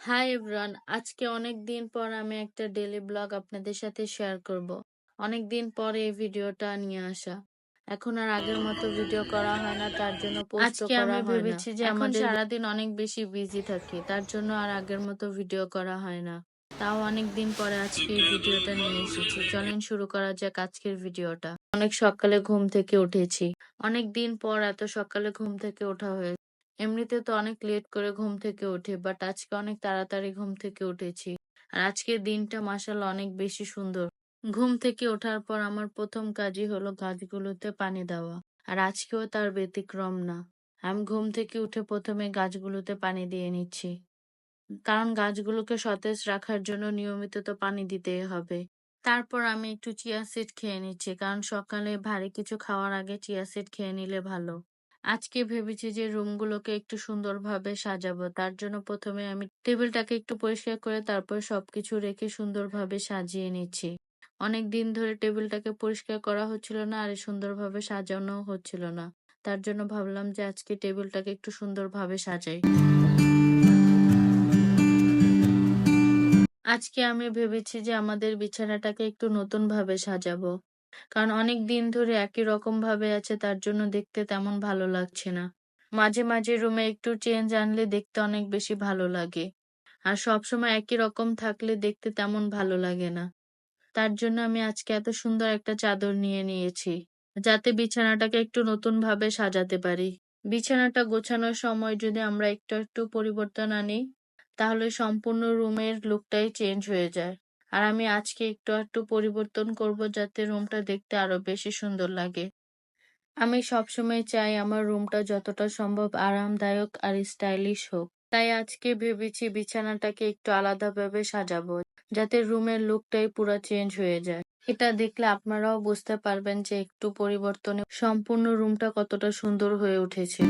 Hi everyone, আজকে অনেক দিন পর আমি একটা ডেইলি ব্লগ আপনাদের সাথে শেয়ার করব। অনেক দিন পরে এই ভিডিওটা নিয়ে আসা। এখন আর আগের মতো ভিডিও করা হয় না, তার জন্য পোস্টও আজকে করা আমি হয় না। ভেবেছি যে এখন আমাদের সারাদিন অনেক বেশি বিজি থাকি, তার জন্য আর আগের মতো ভিডিও করা হয় না। তাও অনেক দিন পরে আজকে এই ভিডিওটা নিয়ে এসেছি। চলেন শুরু করা যাক আজকের ভিডিওটা। অনেক সকালে ঘুম থেকে উঠেছি। অনেক দিন পর এত সকালে ঘুম থেকে ওঠা হয়েছে। এমনিতে তো অনেক লেট করে ঘুম থেকে উঠি, বাট আজকে অনেক তাড়াতাড়ি ঘুম থেকে উঠেছি। আর আজকের দিনটা মাশাআল্লাহ অনেক বেশি সুন্দর। ঘুম থেকে ওঠার পর আমার প্রথম কাজই হলো গাছগুলোতে পানি দেওয়া। আর আজকেও তার ব্যতিক্রম না। আমি ঘুম থেকে উঠে প্রথমে গাছগুলোতে পানি দিয়ে নিচ্ছি। কারণ গাছগুলোকে সতেজ রাখার জন্য নিয়মিত তো পানি দিতেই হবে। তারপর আমি একটু চিয়া সিড খেয়ে নিচ্ছি, কারণ সকালে ভারী কিছু খাওয়ার আগে চিয়া সিড খেয়ে নিলে ভালো। আজকে ভেবেছি যে রুমগুলোকে একটু সুন্দরভাবে সাজাবো। তার জন্য প্রথমে আমি টেবিলটাকে একটু পরিষ্কার করে তারপর সবকিছু রেখে সুন্দরভাবে সাজিয়ে নিচ্ছি। অনেক দিন ধরে টেবিলটাকে পরিষ্কার করা হচ্ছিল না আর সুন্দরভাবে সাজানো হচ্ছিল না। তার জন্য ভাবলাম যে আজকে টেবিলটাকে একটু সুন্দরভাবে সাজাই। আজকে আমি ভেবেছি যে আমাদের বিছানাটাকে একটু নতুন ভাবে সাজাবো। কারণ অনেক দিন ধরে একই রকম ভাবে আছে, তার জন্য দেখতে তেমন ভালো লাগছে না। মাঝে মাঝে রুমে একটু চেঞ্জ আনলে দেখতে অনেক বেশি ভালো লাগে। আর সবসময় একই রকম থাকলে দেখতে তেমন ভালো লাগে না। তার জন্য আমি আজকে এত সুন্দর একটা চাদর নিয়ে নিয়েছি, যাতে বিছানাটাকে একটু নতুন ভাবে সাজাতে পারি। বিছানাটা গোছানোর সময় যদি আমরা একটু একটু পরিবর্তন আনি, তাহলে সম্পূর্ণ রুমের লুকটাই চেঞ্জ হয়ে যায়। আর আমি আজকে একটু একটু পরিবর্তন করব, যাতে রুমটা দেখতে আরো বেশি সুন্দর লাগে। আমি সবসময় চাই আমার রুমটা যতটা সম্ভব আরামদায়ক আর স্টাইলিশ হোক। তাই আজকে ভেবেছি বিছানাটাকে একটু আলাদাভাবে সাজাবো, যাতে রুমের লুকটাই পুরো চেঞ্জ হয়ে যায়। এটা দেখলে আপনারাও বুঝতে পারবেন যে একটু পরিবর্তনে সম্পূর্ণ রুমটা কতটা সুন্দর হয়ে উঠেছে।